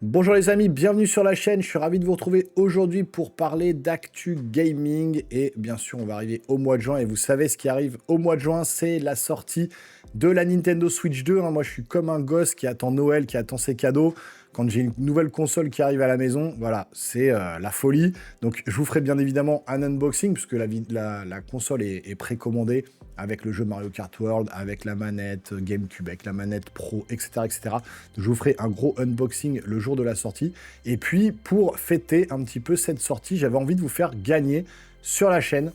Bonjour les amis, bienvenue sur la chaîne, je suis ravi de vous retrouver aujourd'hui pour parler d'actu gaming et bien sûr on va arriver au mois de juin et vous savez ce qui arrive au mois de juin, c'est la sortie de la Nintendo Switch 2. Moi je suis comme un gosse qui attend Noël, qui attend ses cadeaux. Quand j'ai une nouvelle console qui arrive à la maison, voilà, c'est la folie. Donc je vous ferai bien évidemment un unboxing puisque la console est précommandée avec le jeu Mario Kart World, avec la manette GameCube, avec la manette Pro, etc., etc. Donc, je vous ferai un gros unboxing le jour de la sortie. Et puis, pour fêter un petit peu cette sortie, j'avais envie de vous faire gagner sur la chaîne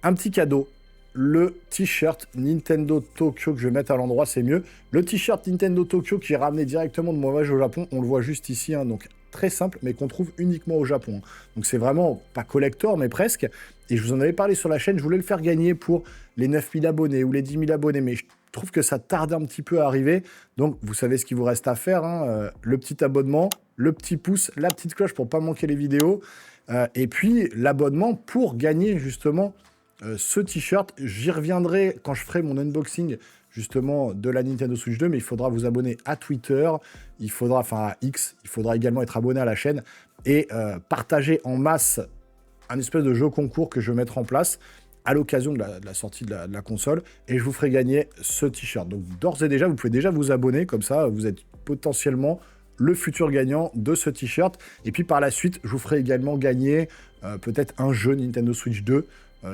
un petit cadeau. Le t-shirt Nintendo Tokyo que je vais mettre à l'endroit, c'est mieux. Le t-shirt Nintendo Tokyo qui est ramené directement de mon voyage au Japon. On le voit juste ici, donc très simple, mais qu'on trouve uniquement au Japon. Donc c'est vraiment pas collector, mais presque. Et je vous en avais parlé sur la chaîne, je voulais le faire gagner pour les 9000 abonnés ou les 10 000 abonnés, mais je trouve que ça tarde un petit peu à arriver. Donc vous savez ce qu'il vous reste à faire, le petit abonnement, le petit pouce, la petite cloche pour pas manquer les vidéos, et puis l'abonnement pour gagner justement ce t-shirt. J'y reviendrai quand je ferai mon unboxing justement de la Nintendo Switch 2, mais il faudra vous abonner à Twitter, à X, il faudra également être abonné à la chaîne et partager en masse un espèce de jeu concours que je vais mettre en place à l'occasion de la sortie de la console, et je vous ferai gagner ce t-shirt. Donc d'ores et déjà, vous pouvez déjà vous abonner, comme ça vous êtes potentiellement le futur gagnant de ce t-shirt. Et puis par la suite, je vous ferai également gagner peut-être un jeu Nintendo Switch 2,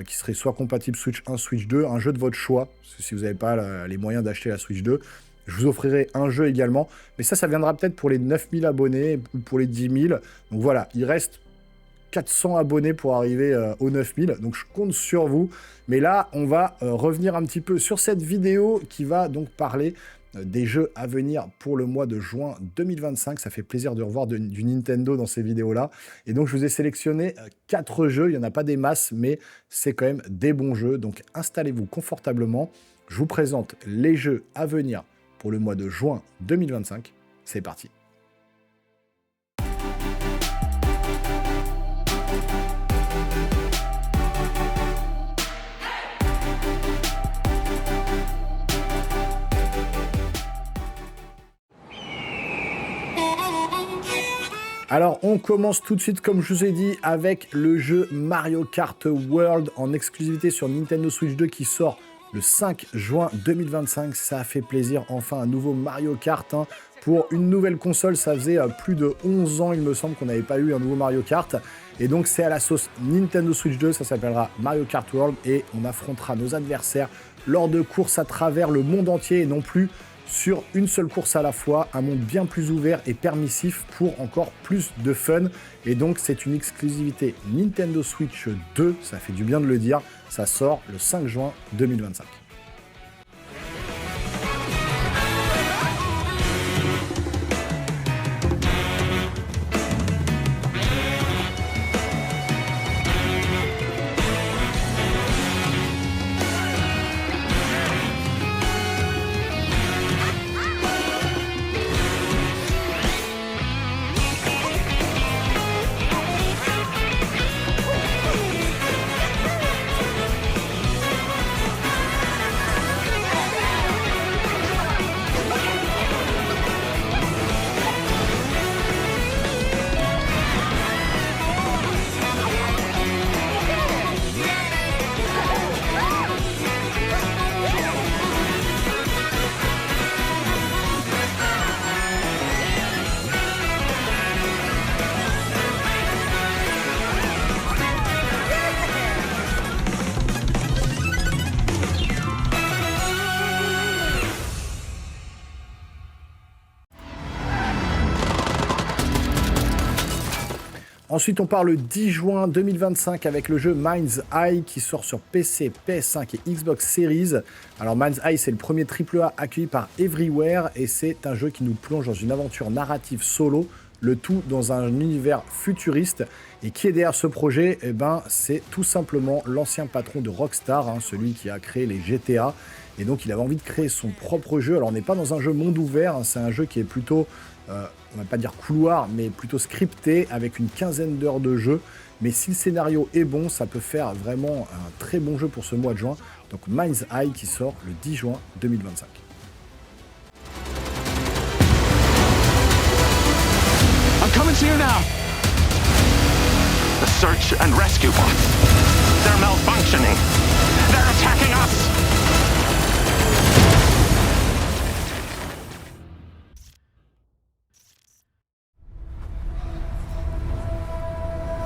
qui serait soit compatible Switch 1, Switch 2, un jeu de votre choix, parce que si vous n'avez pas les moyens d'acheter la Switch 2, je vous offrirai un jeu également, mais ça viendra peut-être pour les 9000 abonnés ou pour les 10 000. Donc voilà, il reste 400 abonnés pour arriver aux 9000, donc je compte sur vous. Mais là, on va revenir un petit peu sur cette vidéo qui va donc parler des jeux à venir pour le mois de juin 2025. Ça fait plaisir de revoir du Nintendo dans ces vidéos-là. Et donc, je vous ai sélectionné 4 jeux. Il n'y en a pas des masses, mais c'est quand même des bons jeux. Donc, installez-vous confortablement. Je vous présente les jeux à venir pour le mois de juin 2025. C'est parti. Alors, on commence tout de suite, comme je vous ai dit, avec le jeu Mario Kart World en exclusivité sur Nintendo Switch 2 qui sort le 5 juin 2025. Ça a fait plaisir, enfin un nouveau Mario Kart. Pour une nouvelle console, ça faisait plus de 11 ans, il me semble, qu'on n'avait pas eu un nouveau Mario Kart. Et donc, c'est à la sauce Nintendo Switch 2, ça s'appellera Mario Kart World. Et on affrontera nos adversaires lors de courses à travers le monde entier et non plus sur une seule course à la fois, un monde bien plus ouvert et permissif pour encore plus de fun. Et donc c'est une exclusivité Nintendo Switch 2, ça fait du bien de le dire, ça sort le 5 juin 2025. Ensuite, on part le 10 juin 2025 avec le jeu Mind's Eye qui sort sur PC, PS5 et Xbox Series. Alors Mind's Eye, c'est le premier AAA accueilli par Everywhere et c'est un jeu qui nous plonge dans une aventure narrative solo, le tout dans un univers futuriste. Et qui est derrière ce projet? Eh ben, c'est tout simplement l'ancien patron de Rockstar, celui qui a créé les GTA. Et donc, il avait envie de créer son propre jeu. Alors, on n'est pas dans un jeu monde ouvert, c'est un jeu qui est plutôt, on va pas dire couloir, mais plutôt scripté, avec une quinzaine d'heures de jeu. Mais si le scénario est bon, ça peut faire vraiment un très bon jeu pour ce mois de juin. Donc, Mind's Eye qui sort le 10 juin 2025. happens here now? The search and rescue bots. They're malfunctioning. They're attacking us.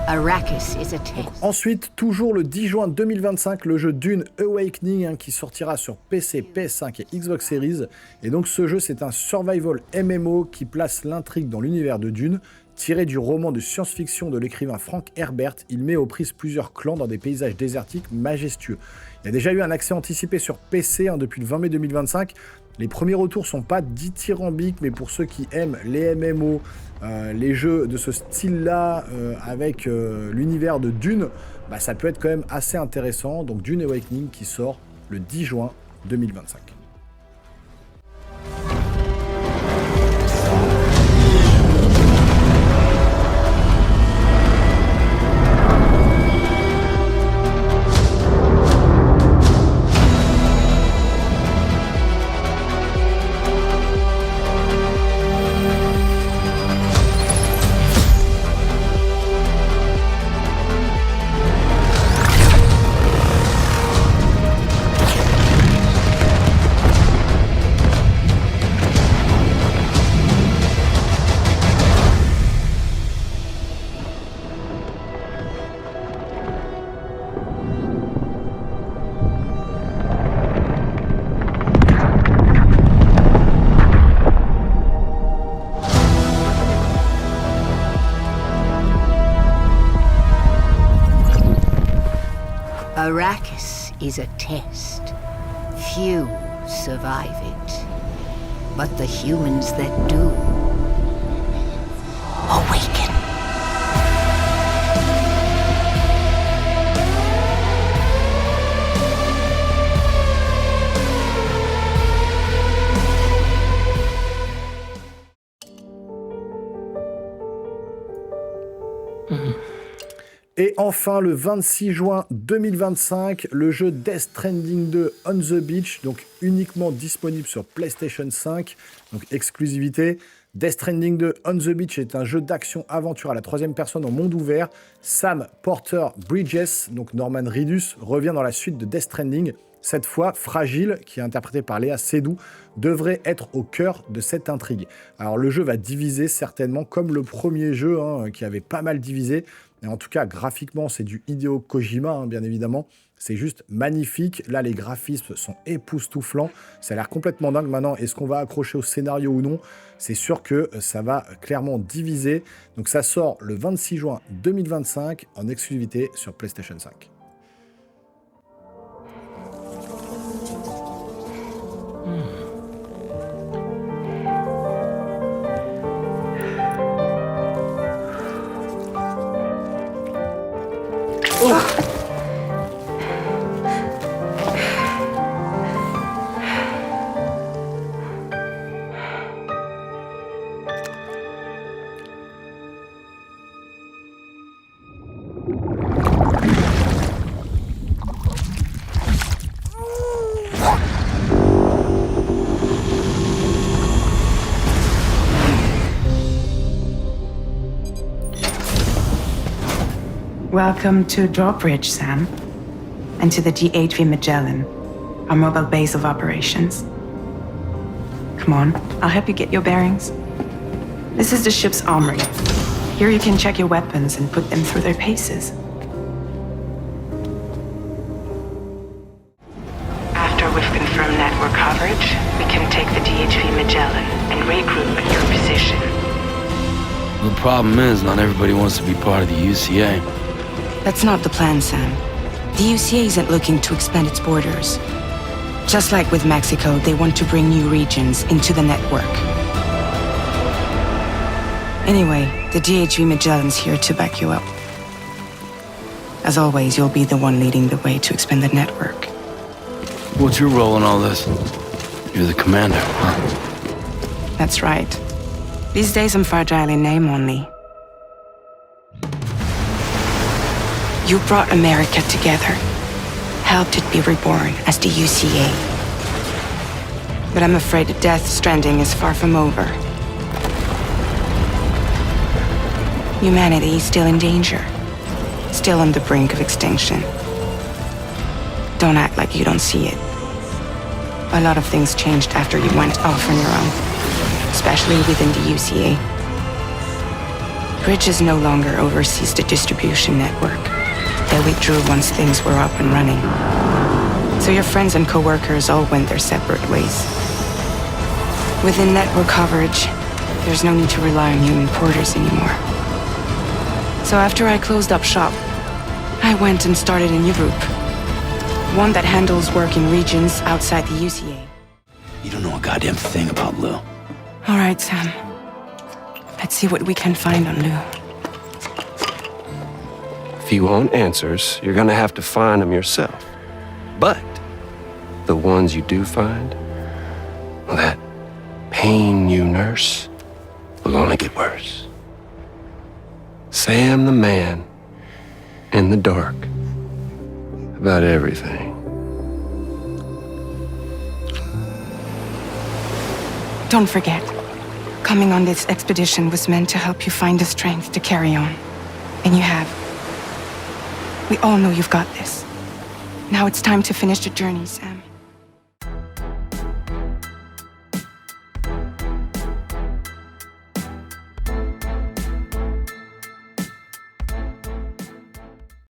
Arrakis is a test. Ensuite, toujours le 10 juin 2025, le jeu Dune Awakening qui sortira sur PC, PS5 et Xbox Series. Et donc ce jeu, c'est un survival MMO qui place l'intrigue dans l'univers de Dune. Tiré du roman de science-fiction de l'écrivain Frank Herbert, il met aux prises plusieurs clans dans des paysages désertiques majestueux. Il y a déjà eu un accès anticipé sur PC depuis le 20 mai 2025. Les premiers retours sont pas dithyrambiques, mais pour ceux qui aiment les MMO, les jeux de ce style-là, avec l'univers de Dune, bah, ça peut être quand même assez intéressant. Donc Dune Awakening qui sort le 10 juin 2025. Arrakis is a test. Few survive it. But the humans that do awaken. Et enfin, le 26 juin 2025, le jeu Death Stranding 2 On the Beach, donc uniquement disponible sur PlayStation 5, donc exclusivité. Death Stranding 2 On the Beach est un jeu d'action-aventure à la troisième personne en monde ouvert. Sam Porter Bridges, donc Norman Reedus, revient dans la suite de Death Stranding. Cette fois, Fragile, qui est interprété par Léa Seydoux, devrait être au cœur de cette intrigue. Alors le jeu va diviser certainement, comme le premier jeu, qui avait pas mal divisé. Et en tout cas, graphiquement, c'est du Hideo Kojima, bien évidemment. C'est juste magnifique. Là, les graphismes sont époustouflants. Ça a l'air complètement dingue. Maintenant, est-ce qu'on va accrocher au scénario ou non? C'est sûr que ça va clairement diviser. Donc ça sort le 26 juin 2025 en exclusivité sur PlayStation 5. Welcome to Drawbridge, Sam, and to the DHV Magellan, our mobile base of operations. Come on, I'll help you get your bearings. This is the ship's armory. Here you can check your weapons and put them through their paces. After we've confirmed network coverage, we can take the DHV Magellan and regroup at your position. The problem is, not everybody wants to be part of the UCA. That's not the plan, Sam. The UCA isn't looking to expand its borders. Just like with Mexico, they want to bring new regions into the network. Anyway, the DHV Magellan's here to back you up. As always, you'll be the one leading the way to expand the network. What's your role in all this? You're the commander, huh? That's right. These days I'm fragile in name only. You brought America together, helped it be reborn as the UCA. But I'm afraid Death Stranding is far from over. Humanity is still in danger. Still on the brink of extinction. Don't act like you don't see it. A lot of things changed after you went off on your own. Especially within the UCA. Bridges no longer oversees the distribution network. They withdrew once things were up and running. So your friends and co-workers all went their separate ways. Within network coverage, there's no need to rely on human porters anymore. So after I closed up shop, I went and started a new group. One that handles work in regions outside the UCA. You don't know a goddamn thing about Lou. All right, Sam. Let's see what we can find on Lou. If you want answers, you're gonna have to find them yourself. But the ones you do find, well, that pain you nurse will only get worse. Sam the man in the dark about everything. Don't forget, coming on this expedition was meant to help you find the strength to carry on. And you have. We all know you've got this. Now it's time to finish the journey, Sam.